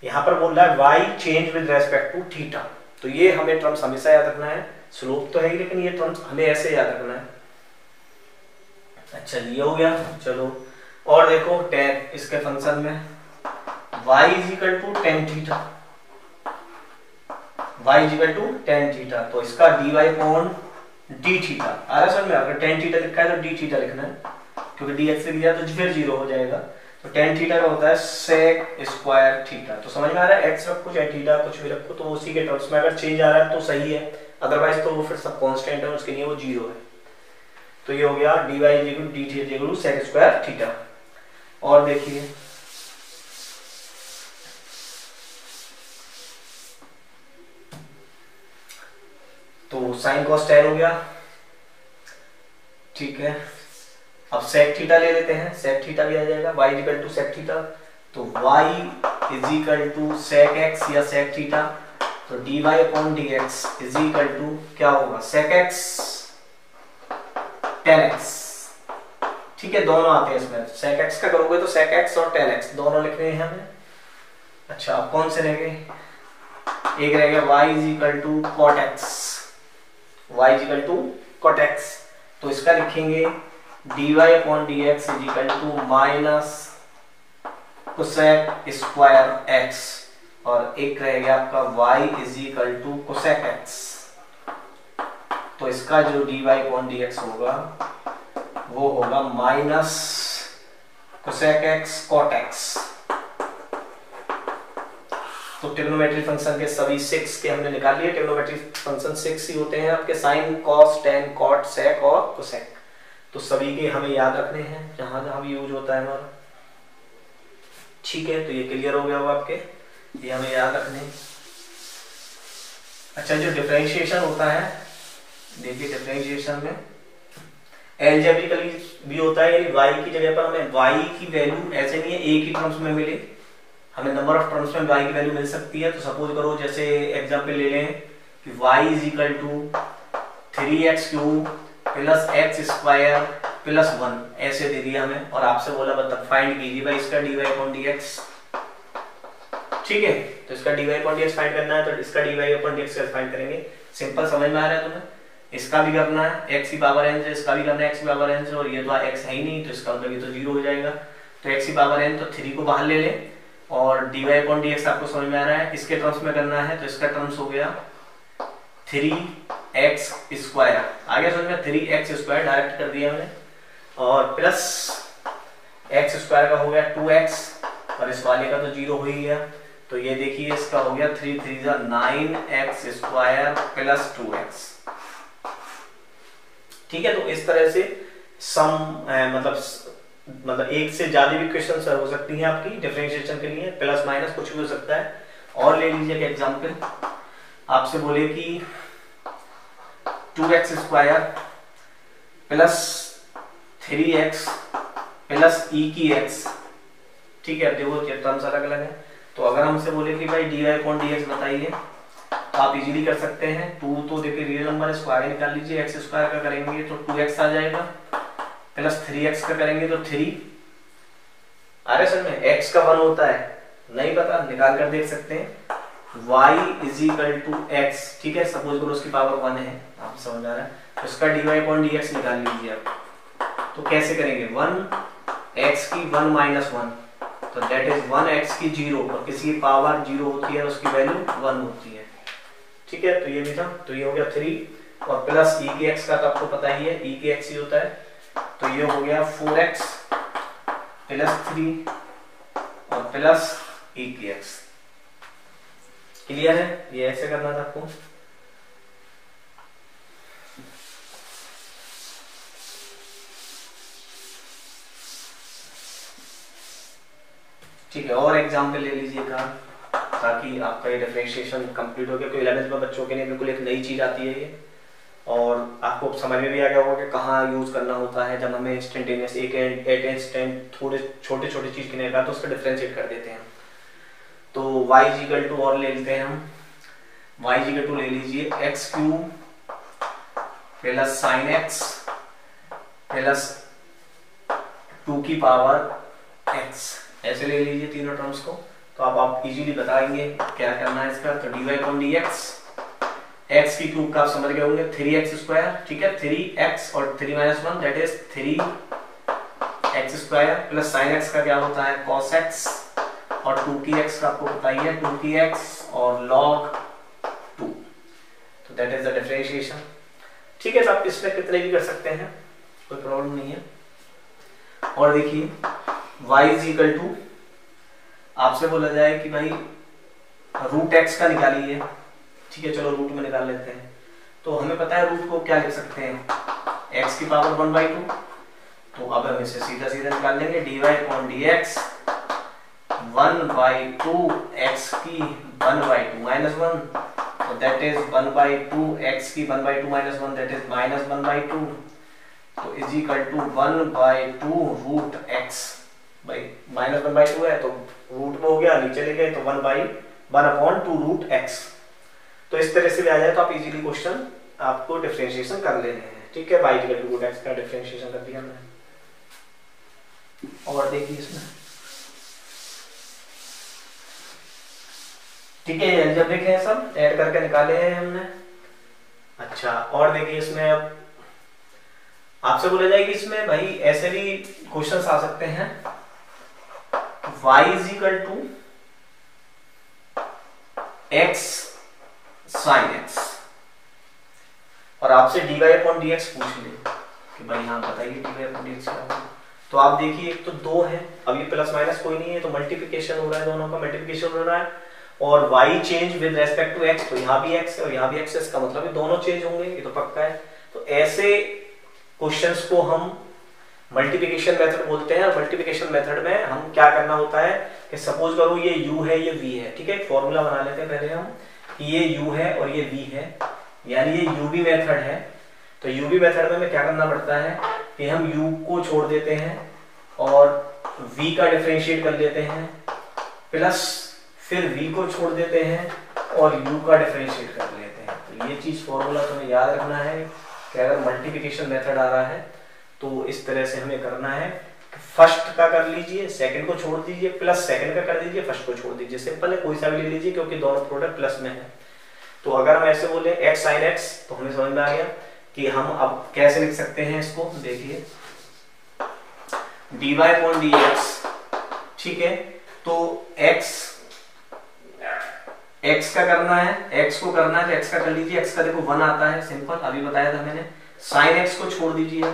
यहाँ पर बोल रहा है y change with respect to theta, तो ये हमें टर्म्स हमेशा याद रखना है। स्लोप तो है लेकिन ये टर्म्स हमें ऐसे याद रखना है। अच्छा ये हो गया, चलो और देखो tan, इसके फंक्शन में y is equal to tan theta, y is equal to tan theta, तो इसका dy अपॉन d थीटा आ रहा है समझ में। अगर tan थीटा लिखा है तो d थीटा लिखना है, क्योंकि dx से लिया तो फिर जीरो हो जाएगा, तो tan थीटा का होता है sec स्क्वायर थीटा। तो समझ में आ रहा है, x रखो चाहे थीटा कुछ भी रखो तो उसी के टर्म्स में अगर चेंज आ रहा है तो सही है, अदरवाइज तो वो फिर सब कांस्टेंट है, उसके लिए वो जीरो है। तो ये हो गया dy equal to d theta equal to sec square theta. और देखिए तो sin cos tan हो गया। ठीक है, अब sec थीटा ले लेते हैं, sec थीटा भी आ जाएगा, y equal to sec theta, तो y is equal to sec x या sec थीटा, तो dy upon dx is equal to क्या होगा, sec x tan x। ठीक है, दोनों आते हैं इसमें, sec x का करोगे तो sec x और tan x दोनों लिखने हैं हमें। अच्छा अब कौन से रह गए, एक रह गया y is equal to cot x, y is equal to cot x, तो इसका लिखेंगे dy upon dx is equal to minus cosec square x, और एक रह गया आपका y is equal to cosec x, तो इसका जो dy अपॉन dx होगा वो होगा minus cosec x cot x। तो ट्रिग्नोमेट्रिक फंक्शन के सभी 6 के हमने निकाल लिए, ट्रिग्नोमेट्रिक फंक्शन 6 ही होते हैं आपके, sign cos tan cot sec और cosec, तो सभी के हमें याद रखने हैं जहां जहां भी यूज होता है हमारा। ठीक है, तो ये क्लियर हो गया होगा आपके, ये हमें याद रखने। अच्छा जो डिफरेंशिएशन होता है, देखिए डिफरेंशिएशन में एल्जेब्रिकली भी होता है, यानी y की जगह पर हमें y की वैल्यू ऐसे नहीं है एक ही टर्म्स में मिले, हमें नंबर ऑफ टर्म्स में y की वैल्यू मिल सकती है। तो सपोज करो जैसे एग्जांपल ले लें कि y is equal to 3x³ plus x² plus 1 ऐसे दे दिया हमें, और आपसे बोला मतलब फाइंड कीजिए भाई इसका dy/dx। ठीक है, तो इसका dy/dx फाइंड करना है, तो इसका dy/dx कैसे फाइंड करेंगे? सिंपल, समझ में आ रहा है तुम्हें? इसका भी करना है x की पावर n से, इसका भी करना है x की पावर n से, और ये तो x है ही नहीं, तो इसका मतलब ये तो 0 हो जाएगा। तो x की पावर n, तो 3 को बाहर ले ले, और dy/dx आपको समझ में आ रहा है इसके टर्म्स में करना है, तो इसका टर्म्स हो गया 3x²। आ गया समझ में? 3x² डायरेक्ट कर दिया हमने, और प्लस x² का हो गया 2x, और इस वाले का तो 0 हो ही गया। तो ये देखिए इसका हो गया 3 3 9x² प्लस 2x। ठीक है, तो इस तरह से सम मतलब एक से ज्यादा भी क्वेश्चन हो सकती हैं आपकी डिफरेंशिएशन के लिए, प्लस माइनस कुछ भी हो सकता है। और ले लीजिए एक एग्जांपल, आपसे बोले कि 2x² plus 3x plus e की x। ठीक है, देखो ये टर्म्स अलग अलग है, तो अगर हमसे बोले कि भाई dy/dx बताइए, तो आप इजीली कर सकते हैं। 2 तो देखिए रियल नंबर है, इसको आगे निकाल लीजिए, x² का करेंगे तो 2x आ जाएगा, प्लस 3x का करेंगे तो 3। आ रहे समझ में? x का 1 होता है, नहीं पता, निकाल कर देख सकते हैं। y x, ठीक है, सपोज करो उसकी पावर 1 है, आप समझ आ रहा है, तो इसका dy/dx निकाल लीजिए आप। तो कैसे करेंगे? 1x की 1 माइनस 1, तो दैट इज 1x की 0, और किसी की पावर 0 होती है उसकी वैल्यू 1 होती है। ठीक है, तो ये भी था, तो ये हो गया 3, और प्लस e की x का तो आपको पता ही है, e की x ही होता है, तो ये हो गया 4x प्लस 3 और प्लस e की x। क्लियर है? ये ऐसे करना था आपको। ठीक है, और एग्जाम्पल ले लीजिएगा ताकि आपका ये डिफरेंशिएशन कंप्लीट हो गया, क्योंकि 11th में बच्चों के लिए बिल्कुल एक नई चीज आती है ये, और आपको समझ में भी आ गया होगा कि कहाँ यूज करना होता है जब हमें इंस्टेंटेनियस एक एट इंस्टेंट थोड़े छोटे छोटे चीज के लिए तो उसका डिफरेंशिएट कर देते हैं। तो y और ले लेते हैं हम, y ले लीजिए x³ plus sign x plus 2 की पावर x, ऐसे ले लीजिए तीनों टर्म्स को। तो अब आप इजीली बताएंगे क्या करना है इसका। तो dy/dx, x की क्यूब का आप समझ गए होंगे 3x², ठीक है, 3x और 3 - 1 that is 3x² plus sin x का क्या होता है cos x, और 2 की x का आपको पता ही है 2 की x और log 2, तो दैट इज द डिफरेंशिएशन। ठीक है, तो आप इसमें कितने भी कर सकते हैं, कोई प्रॉब्लम नहीं है। और देखिए y आपसे बोला जाए कि भाई रूट x का निकालिए, ठीक है, चलो रूट में निकाल लेते हैं। तो हमें पता है रूट को क्या लिख सकते हैं, x की पावर 1/2, तो अब हम इसे सीधा सीधा निकाल लेंगे, dy/dx 1/2 x की 1/2 - 1, तो दैट इज 1/2 x की 1/2 - 1 दैट इज -1/2, तो is equal to 1/2 root x, भाई -1/2 है तो रूट में हो गया, नीचे ले गए तो 1/2 रूट x। तो इस तरह से भी आ जाए तो आप इजीली क्वेश्चन आपको डिफरेंशिएशन कर लेने हैं। ठीक है, y = रूट x का डिफरेंशिएशन कर दिया हमने। और देखिए इसमें, ठीक है, अलजेब्रिक है, सब ऐड करके निकाले हैं हमने। अच्छा, और देखिए इसमें अब आपसे बोला जाए कि इसमें भाई ऐसे भी क्वेश्चंस आ सकते हैं, y = x sin x, और आपसे dy/dx पूछ ले कि भाई हाँ बताइए dy/dx क्या होगा। तो आप देखिए एक तो 2 है, अब ये प्लस माइनस कोई नहीं है, तो मल्टीप्लिकेशन हो रहा है, दोनों का मल्टीप्लिकेशन हो रहा है, और y change with respect to x, तो यहाँ भी x है और यहाँ भी x है, इसका मतलब ये दोनों चेंज होंगे, ये तो पक्का है। तो ऐसे क्वेश्चंस को हम मल्टीप्लिकेशन मेथड बोलते हैं, और मल्टीप्लिकेशन मेथड में हम क्या करना होता है कि सपोज करो ये u है, ये v है, ठीक है, एक फॉर्मूला बना लेते हैं पहले हम कि ये u है और ये v है, यानी ये uv मेथड है। तो uv मेथड में हमें क्या करना पड़ता है कि हम u को छोड़ देते हैं और v का डिफरेंशिएट कर लेते हैं, प्लस फिर v को छोड़ देते हैं और u का डिफरेंशिएट कर लेते हैं। तो ये चीज फॉर्मूला तुम्हें याद रखना है कि अगर मल्टीप्लिकेशन मेथड आ रहा है तो इस तरह से हमें करना है, फर्स्ट का कर लीजिए, सेकंड को छोड़ दीजिए, प्लस सेकंड का कर दीजिए, फर्स्ट को छोड़ दीजिए। सिंपल है, कोई सा भी ले लीजिए क्योंकि दोनों प्रोडक्ट प्लस में है। तो अगर हम ऐसे बोले x sin x तो हमें समझ में आ गया कि हम अब कैसे लिख सकते हैं इसको। देखिए dy अपॉन dx, ठीक है, तो x का करना है, x को करना है तो x का कर लीजिए, x का देखो 1 आता है, सिंपल अभी बताया था मैंने। sin x को छोड़ दीजिए,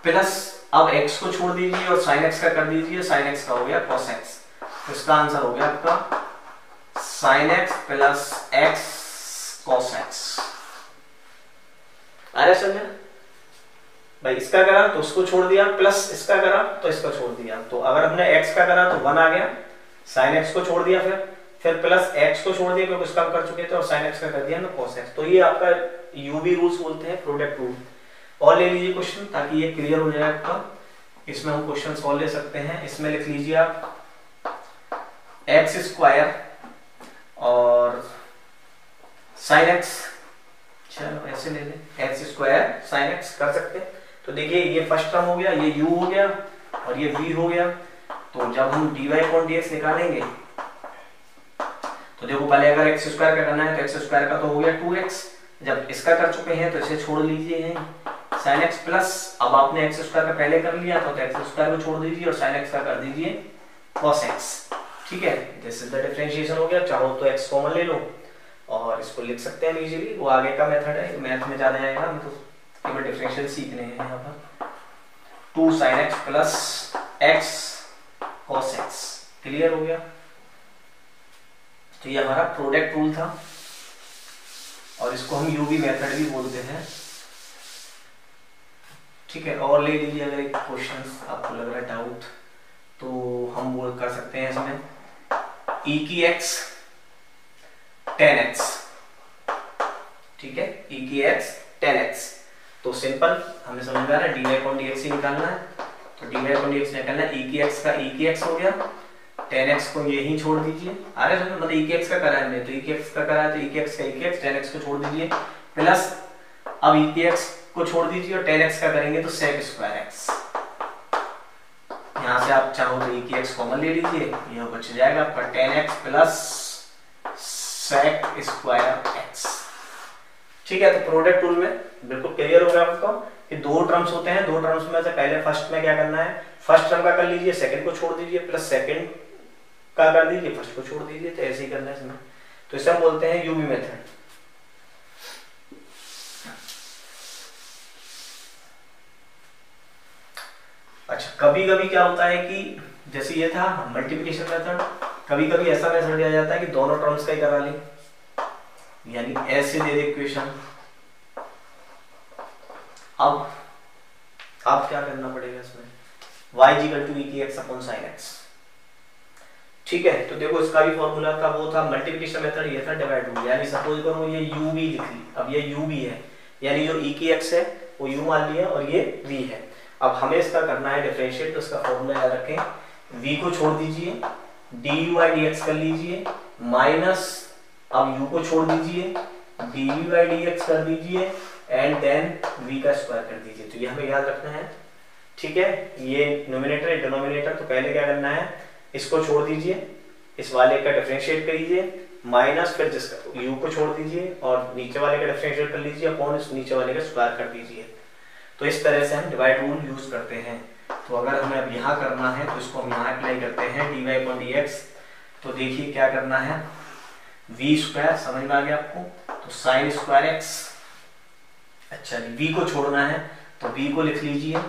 प्लस अब x को छोड़ दीजिए और sin x का कर दीजिए, sin x का हो गया cos x। तो इसका आंसर हो गया आपका sin x plus x cos x। आया समझ भाई? इसका करा तो उसको छोड़ दिया, प्लस इसका करा तो इसका छोड़ दिया। तो अगर हमने x का करा तो 1 आ गया, sin x को छोड़ दिया, फिर प्लस x को छोड़ दिया क्योंकि उसका हम कर चुके थे, और sin x का कर दिया ना cos x। तो ये आपका यूबी रूल्स बोलते हैं, प्रोडक्ट रूल। और ले लीजिए क्वेश्चन ताकि ये क्लियर हो जाए आपका। इसमें हम क्वेश्चन सॉल्व ले सकते हैं। इसमें लिख लीजिए आप एक्स स्क्वायर और sin x, चलो ऐसे ले लें, एक्स स्क्वायर sin x कर सकते हैं। तो देखिए ये फर्स्ट टर्म हो गया, ये u हो गया और ये v हो गया। तो जब हम dy अपॉन dx निकालेंगे तो देखो पहले अगर एक्स स्क्वायर का करना है तो एक्स स्क्वायर का तो हो गया 2x, जब इसका कर चुके हैं तो इसे छोड़ लीजिए हैं sin x, प्लस अब आपने एक्स स्क्वायर का पहले कर लिया था तो एक्स स्क्वायर को छोड़ दीजिए और sin x का कर दीजिए cos x, ठीक है। दिस इज द डिफरेंशिएशन हो गया। चाहो तो x कॉमन ले लो और इसको लिख सकते हैं इजीली, वो आगे का मेथड है, मैथ में ज्यादा आएगा, हम तो केवल डिफरेंशियल सीखने हैं यहाँ पर। 2 sin x plus x cos x, clear हो गया। तो ये हमारा प्रोडक्ट रूल था और इसको हम यूवी मेथड भी बोलते हैं, ठीक है। और ले लीजिए अगर एक क्वेश्चन आपको लग रहा है डाउट तो हम बोल कर सकते हैं इसमें e की x tan x, ठीक है, e की x tan x। तो सिंपल हमें समझ में आ रहा है, dy अपॉन dx ही निकालना है। तो dy अपॉन dx निकालना है, e की x का e की x हो गया, tan x को यहीं छोड़ दीजिए। अरे मतलब e की x का करा है हमने, तो e की x का करा है तो e की x का e की x, tan x को छोड़ दीजिए, प्लस अब e की x को छोड़ दीजिए और tan x का करेंगे तो sec स्क्वायर x। यहाँ से आप चाहो तो e की x कॉमन ले लीजिए, यह बच जाएगा आपका tan x plus sec square x, ठीक है। तो प्रोडक्ट रूल में बिल्कुल क्लियर हो गया आपको कि दो टर्म्स होते हैं, दो टर्म्स में से पहले फर्स्ट में क्या करना है, फर्स्ट टर्म का कर लीजिए, सेकंड को छोड़ दीजिए, प्लस सेकंड का कर दीजिए, फर्स्ट को छोड़ दीजिए। तो ऐसे ही करना है इसमें। तो इसे हम बोलते हैं यूवी मेथड। अच्छा, कभी कभी क्या होता है कि जैसे ये था मल्टीप्लिकेशन मेथड, कभी कभी ऐसा मेथड दिया जाता है कि दोनों टर्म्स का ही करा ले, यानी ऐसे दे दे इक्वेशन। अब क्या करना पड़ेगा इसमें, y = e की x अपॉन sin x, ठीक है। तो देखो इसका भी फॉर्मूला का वो था मल्टीप्लिकेशन मेथड, ये था डिवाइड रूल। यानी सपोज करो ये u भी लिख ली, अब ये u भी है, यानी जो e की x है वो u मान लिया और ये v है। अब हमें इसका करना है डिफरेंशिएट, तो इसका फॉर्मूला याद रखें, v को छोड़ दीजिए, du/dx कर लीजिए, माइनस अब u को छोड़ दीजिए, dv/dx कर दीजिए, एंड देन v का स्क्वायर कर दीजिए। तो ये हमें याद रखना है, ठीक है। ये न्यूमरेटर है डिनोमिनेटर, तो पहले क्या करना है, इसको छोड़ दीजिए, इस वाले का डिफरेंशिएट करिए, माइनस फिर जिसका u को छोड़ दीजिए और नीचे वाले का डिफरेंशिएट कर लीजिए, अपॉन इस नीचे वाले का स्क्वायर कर दीजिए। तो इस तरह से हम डिवाइड रूल यूज करते हैं। तो अगर हमें अब यहाँ करना है तो इसको हम यहाँ अप्लाई करते हैं, dy अपॉन dx। तो देखिए क्या करना है, v स्क्वायर, समझ में आ गया आपको, तो sin स्क्वायर x। अच्छा जी, v को छोड़ना है तो v को लिख लीजिए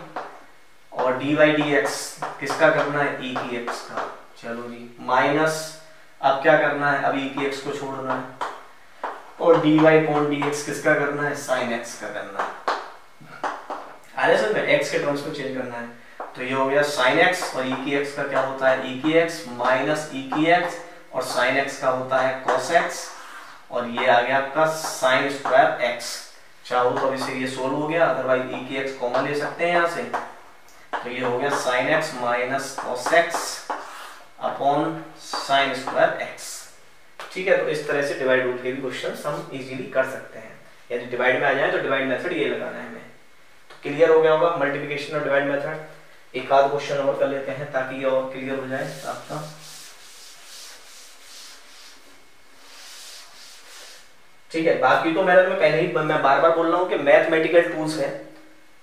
और dy/dx किसका करना है, e की x का, चलो जी, माइनस अब क्या करना है, अब e की x को छोड़ना है और dy अपॉन dx किसका करना है, sin x का करना है। आगे सर में x के टर्म्स को चेंज करना है, तो ये हो गया sin x और e की x का क्या होता है, e की x माइनस e की x और sin x का होता है cos x, और ये आ गया आपका sin स्क्वायर x। चाहो तो इसे ये सोल्व हो गया, अदरवाइज e की x कॉमन ले सकते हैं यहाँ से। तो ये हो गया sin x minus cos x upon sin square x, ठीक है, तो इस तरह से डिवाइड रूल के भी क्वेश्चन हम इजीली कर सकते हैं। यदि डिवाइड में आ जाए तो डिवाइड मेथड ये लगाना है हमें। तो क्लियर हो गया होगा मल्टीप्लिकेशन और डिवाइड मेथड। एक आध क्वेश्चन और कर लेते हैं ताकि ये और क्लियर हो जाए आपका। ठीक है, बाकी तो मैंने पहले ही मैं बार बार बोल रहा हूँ कि मैथमेटिकल टूल्स है,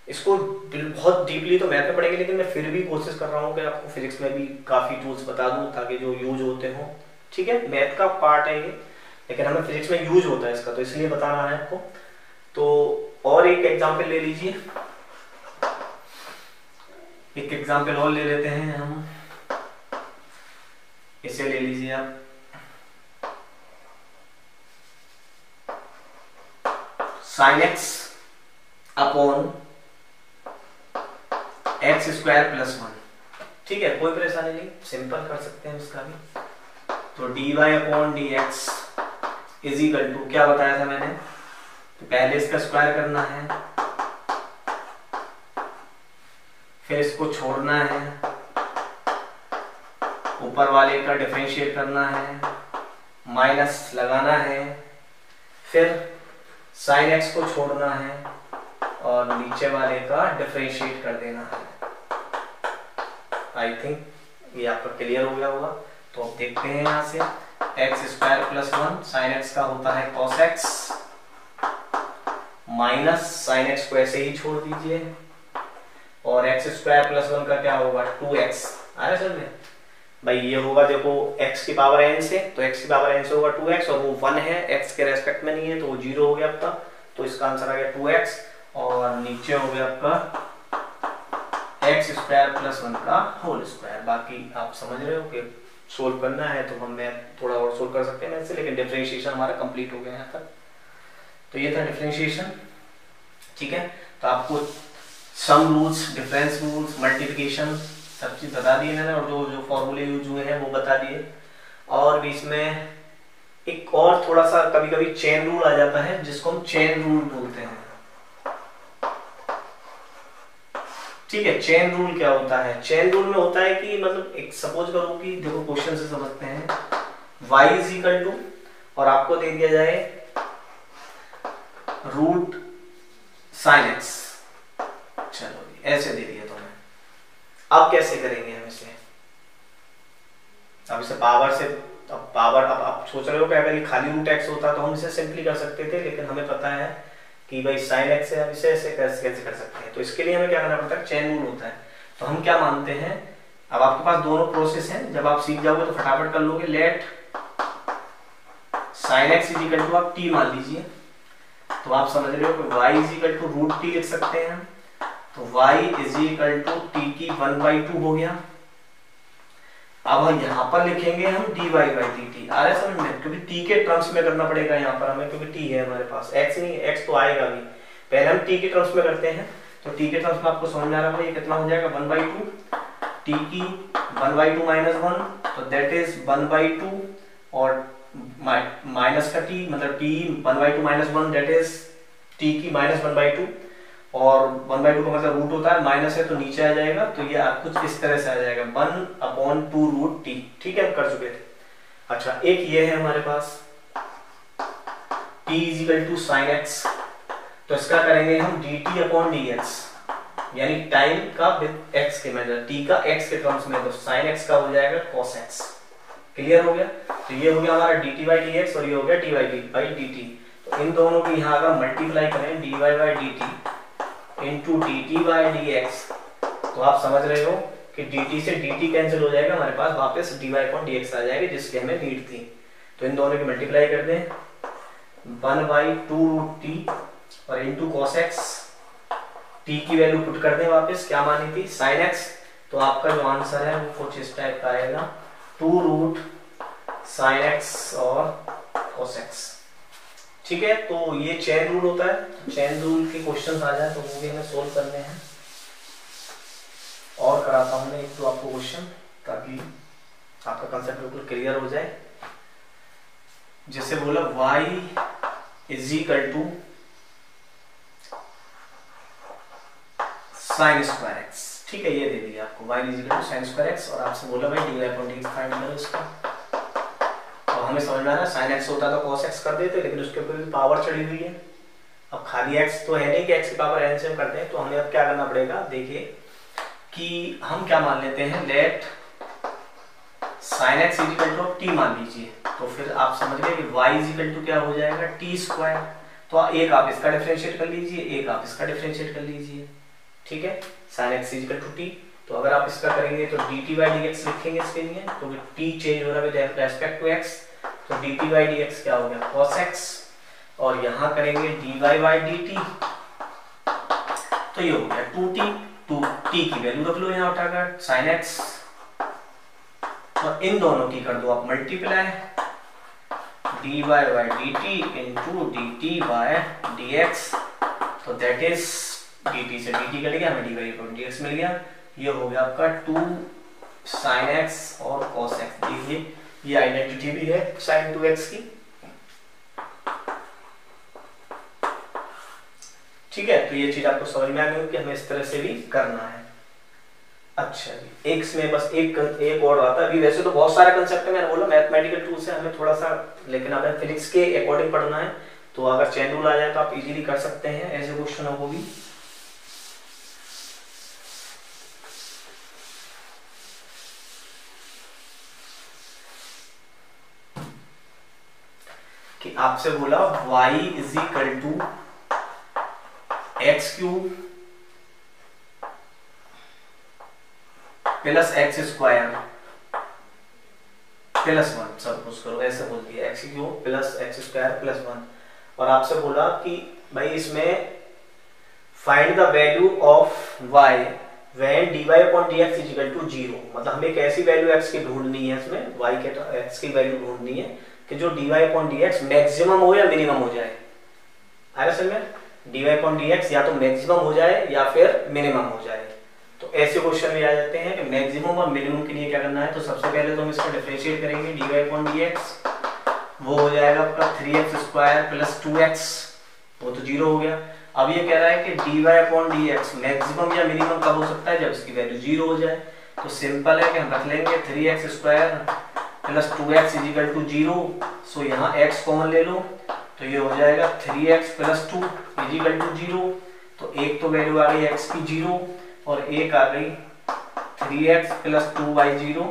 इसको बहुत डीपली तो मैथ में पढ़ेंगे, लेकिन मैं फिर भी कोशिश कर रहा हूँ कि आपको फिजिक्स में भी काफी टूल्स बता दूं ताकि जो यूज होते हो। ठीक है, मैथ का पार्ट है ये, लेकिन हमें फिजिक्स में यूज होता है इसका, तो इसलिए बता रहा है आपको। तो और एक एग्जांपल ले लीजिए, एक एग्जांपल और ले लेते हैं हम, इसे ले लीजिए आप। sin x upon x square plus 1। ठीक है, कोई परेशानी नहीं, सिंपल कर सकते हैं इसका भी। तो dy upon d x is equal to, क्या बताया था मैंने, तो पहले इसका स्क्वायर करना है, फिर इसको छोड़ना है, ऊपर वाले का डिफरेंशिएट करना है, माइनस लगाना है, फिर sin x को छोड़ना है और नीचे वाले का डिफरेंशिएट कर देना है। आई थिंक ये आपका क्लियर हो गया होगा। तो अब देखते हैं यहाँ से, x square plus 1 sign x का होता है cos x, minus sine x को ऐसे ही छोड़ दीजिए, और एक्स स्क्वायर प्लस 1 का क्या होगा 2x। आ रहा है समझ में भाई, ये होगा देखो x की पावर n से, तो x की पावर n से होगा 2x, और वो 1 है, x के रेस्पेक्ट में नहीं है, तो वो 0 हो गया आपका। तो इसका आंसर आ गया 2x, और नीचे हो गया आपका एक्स स्क्वायर प्लस 1 का होल स्क्वायर। बाकी आप समझ रहे हो कि सोल्व करना है तो हम थोड़ा और सोल्व कर सकते हैं ऐसे, लेकिन डिफरेंशिएशन हमारा कंप्लीट हो गया यहाँ तक। तो ये था डिफरेंशिएशन। ठीक है, तो आपको some rules, difference rules, multiplication सब चीज बता दिए मैंने, और जो जो फॉर्मूले यूज हुए हैं वो बता दिए। और भी इसमें एक और थोड़ा सा कभी कभी चेन रूल आ जाता है, जिसको हम चेन रूल बोलते हैं। ठीक है, चेन रूल क्या होता है, चेन रूल में होता है कि मतलब एक सपोज करो कि देखो क्वेश्चन से समझते हैं, y इज इक्वल टू, और आपको दे दिया जाए रूट साइन एक्स, चलो ऐसे दे दिया तुम्हें। अब कैसे करेंगे हम इसे, अब इसे पावर से, अब पावर, अब आप सोच रहे हो कि अगर ये खाली रूट एक्स होता तो हम इसे सिंपली कर सकते थे, लेकिन हमें पता है कि भाई साइन एक्स है, अब इसे ऐसे कैसे कर सकते हैं। तो इसके लिए हमें क्या करना पड़ता है, चेन रूल होता है। तो हम क्या मानते हैं, अब आपके पास दोनों प्रोसेस हैं, जब आप सीख जाओगे तो फटाफट कर लोगे। Let sine x is equal to, आप टी मान लीजिए, तो आप समझ रहे हो कि y is equal to root t लिख सकते हैं। तो y is equal to t की 1/2 हो गया। अब हम यहाँ पर लिखेंगे हम dy बाई dt, आ रहा है समझ में, क्योंकि t के टर्म्स में करना पड़ेगा यहाँ पर हमें, क्योंकि t है हमारे पास, x नहीं है, x तो आएगा भी, पहले हम t के टर्म्स में करते हैं। तो t के टर्म्स में आपको समझ में आ रहा है, ये कितना हो जाएगा 1/2, t की 1/2 माइनस 1, तो दैट इज 1/2, और माइनस का t मतलब t 1/2 minus 1, that is t की माइनस 1/2, और 1/2 का मतलब रूट होता है, माइनस है तो नीचे आ जाएगा, तो ये कुछ इस तरह से आ जाएगा 1/2 रूट टी। ठीक है, हम कर चुके थे। अच्छा, एक ये है हमारे पास t is equal to sine x, तो इसका करेंगे हम dt अपॉन dx, यानी टाइम का विद x के मेजर, t का x के टर्म्स में, तो साइन x का हो जाएगा cos x। क्लियर हो गया, तो ये हो गया हमारा dt बाई dx, और ये हो गया dy बाई dt। तो इन दोनों की यहाँ अगर मल्टीप्लाई करें dy by dt into dt by dx, तो आप समझ रहे हो कि dt से dt कैंसिल हो जाएगा, हमारे पास वापस dy अपॉन dx आ जाएगी, जिसकी हमें नीड थी। तो इन दोनों की मल्टीप्लाई कर दें, 1/2 रूट टी और इंटू cos x, t की वैल्यू पुट कर दें वापस, क्या मानी थी sin x, तो आपका जो आंसर है वो कुछ इस टाइप का आएगा 2 रूट sin x और cos x। ठीक है, तो ये चेन रूल होता है। चेन रूल के क्वेश्चंस आ जाए तो वो भी हमें सोल्व करने हैं, और कराता हूं मैं एक तो आपको क्वेश्चन, ताकि आपका कंसेप्ट बिल्कुल क्लियर हो जाए। जैसे बोला y is equal to sine square x, ठीक है, ये दे दिया आपको y is equal to sine square x, और आपसे बोला भाई dy अपॉन dx फाइंड करो इसका। तो हमें समझ में आना, साइन एक्स होता तो कॉस एक्स कर देते, लेकिन उसके ऊपर भी पावर चढ़ी हुई है। अब खाली एक्स तो है नहीं कि एक्स की पावर एन से हम करते हैं, तो हमें अब क्या करना पड़ेगा, देखिए कि हम क्या मान लेते हैं, let sine x is equal to t मान लीजिए, तो फिर आप समझ गए कि y इज इक्वल टू क्या हो जाएगा, टी स्क्वायर। तो एक आप इसका डिफरेंशिएट कर लीजिए, एक आप इसका डिफरेंशिएट कर लीजिए, ठीक है, sine x is equal to t. तो अगर आप इसका करेंगे तो dt बाई डी एक्स लिखेंगे इसके लिए, तो t चेंज हो रहा है विद रेस्पेक्ट टू x, तो dt बाई डी एक्स क्या हो गया, cos x, और यहाँ करेंगे dy बाई dt, तो ये हो गया 2t, 2t की वैल्यू रख लो यहाँ उठाकर sin x, और इन दोनों की कर दो आप multiply, dy by dt into dt by dx, तो दैट इज dt से dt कट गया, हमें dy बाई dx मिल गया। ये हो गया आपका 2 sin x और cos x। देखिए ये आइडेंटिटी भी है sin 2x की, ठीक है। तो ये चीज आपको समझ में आ गई कि हमें इस तरह से भी करना है। अच्छा जी, एक में बस एक और आता है, अभी वैसे तो बहुत सारे कंसेप्ट है, मैंने बोला मैथमेटिकल टूल से हमें थोड़ा सा, लेकिन हमें फिजिक्स के अकॉर्डिंग पढ़ना है, तो अगर चेन रूल आ जाए तो आप इजीली कर सकते हैं ऐसे क्वेश्चनों को भी। कि आपसे बोला y is equal to x cube plus x square plus 1, सब कुछ करो ऐसे बोल दिया, x cube plus x square plus 1, और आपसे बोला कि भाई इसमें find the value of y when dy upon dx is equal to 0, मतलब हमें एक ऐसी वैल्यू x की ढूंढनी है, इसमें y के x की वैल्यू ढूंढनी है कि जो dy अपॉन dx मैक्सिमम हो या मिनिमम हो जाए। आया समझ में, dy अपॉन dx या तो मैक्सिमम हो जाए या फिर मिनिमम हो जाए। तो ऐसे क्वेश्चन भी आ जाते हैं कि मैक्सिमम और मिनिमम के लिए क्या करना है, तो सबसे पहले तो हम इसका डिफरेंशिएट करेंगे, dy अपॉन dx वो हो जाएगा आपका 3x स्क्वायर प्लस 2x, वो तो 0 हो गया। अब ये कह रहा है कि dy अपॉन dx मैक्सिमम या मिनिमम कब हो सकता है, जब इसकी वैल्यू 0 हो जाए। तो सिंपल है कि हम रख लेंगे 3x square plus 2x is equal to 0, so यहाँ x कॉमन ले लो, तो ये हो जाएगा 3x plus 2 is equal to 0, तो एक तो वैल्यू आ गई x की 0 और एक आ गई 3x plus 2 by 0,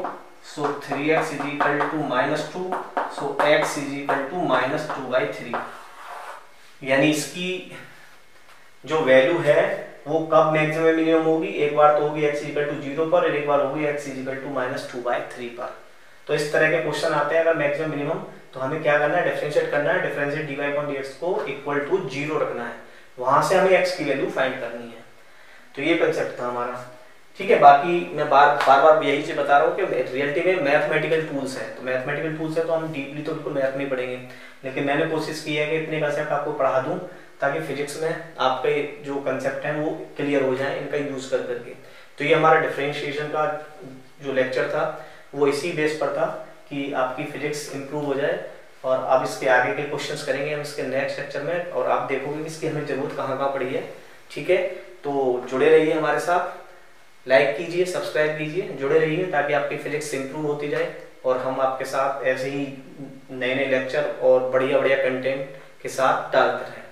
so 3x is equal to minus 2, so x is equal to minus 2 by 3। यानी इसकी जो वैल्यू है वो कब मैक्सिमम मिनिमम होगी, एक बार तो होगी x इज इक्वल टू 0 पर और एक बार होगी x is equal to minus 2 by 3 पर। तो इस तरह के क्वेश्चन आते हैं अगर मैक्सिमम मिनिमम, तो हमें क्या करना है, डिफरेंशिएट करना है, डिफरेंशिएट dy अपॉन dx को इक्वल टू 0 रखना है, वहां से हमें x की वैल्यू फाइंड करनी है। तो ये कंसेप्ट था हमारा, ठीक है। बाकी मैं बार यही चीज बता रहा हूँ कि रियलिटी में मैथमेटिकल टूल्स है, तो मैथमेटिकल टूल्स है तो हम डीपली तो बिल्कुल मैथ नहीं पढ़ेंगे, लेकिन मैंने कोशिश की है कि इतने कंसेप्ट आपको पढ़ा दूं ताकि फिजिक्स में आपके जो कंसेप्ट हैं वो क्लियर हो जाए इनका यूज कर करके। तो ये हमारा डिफरेंशिएशन का जो लेक्चर था वो इसी बेस पर था कि आपकी फिजिक्स इंप्रूव हो जाए, और अब इसके आगे के क्वेश्चंस करेंगे हम इसके नेक्स्ट लेक्चर में, और आप देखोगे कि इसकी हमें जरूरत कहाँ कहाँ पड़ी है, ठीक है। तो जुड़े रहिए हमारे साथ, लाइक कीजिए, सब्सक्राइब कीजिए, जुड़े रहिए ताकि आपकी फिजिक्स इंप्रूव होती जाए, और हम आपके साथ ऐसे ही नए नए लेक्चर और बढ़िया बढ़िया कंटेंट के साथ डालते रहें।